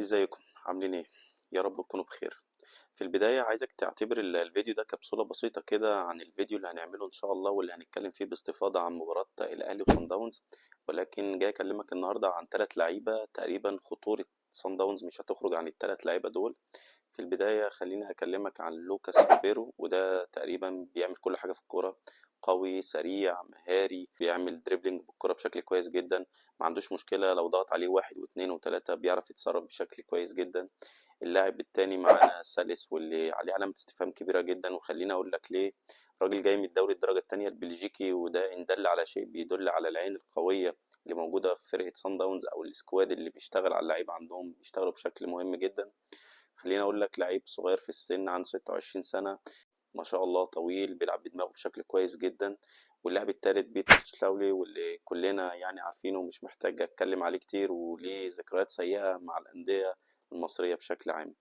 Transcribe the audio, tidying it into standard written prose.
ازيكم عاملين ايه؟ يا رب تكونوا بخير. في البداية عايزك تعتبر الفيديو ده كبسولة بسيطة كده عن الفيديو اللي هنعمله ان شاء الله، واللي هنتكلم فيه باستفاضة عن مباراة الاهلي وصن داونز. ولكن جاي اكلمك النهاردة عن 3 لعيبة تقريبا خطورة صن داونز مش هتخرج عن ال3 لعيبة دول. في البداية خليني أكلمك عن لوكاس روبيرو، وده تقريبا بيعمل كل حاجة في الكورة. قوي، سريع، مهاري، بيعمل دريبلينج بالكرة بشكل كويس جدا. ما عندوش مشكلة لو ضغط عليه واحد واثنين وثلاثة، بيعرف يتصرف بشكل كويس جدا. اللاعب التاني معانا سالس، واللي عليه علامة استفهام كبيرة جدا، وخليني أقول لك ليه. راجل جاي من الدوري الدرجة التانية البلجيكي، وده إن دل على شيء بيدل على العين القوية اللي موجودة في فرقة صن داونز، أو السكواد اللي بيشتغل على اللعيبة عندهم بيشتغلوا بشكل مهم جدا. خليني اقول لك لعيب صغير في السن، عنده 26 سنة، ما شاء الله طويل، بيلعب بدماغه بشكل كويس جدا. واللاعب التالت بيتر تشلاولي، واللي كلنا يعني عارفينه ومش محتاج اتكلم عليه كتير، وليه ذكريات سيئة مع الأندية المصرية بشكل عام.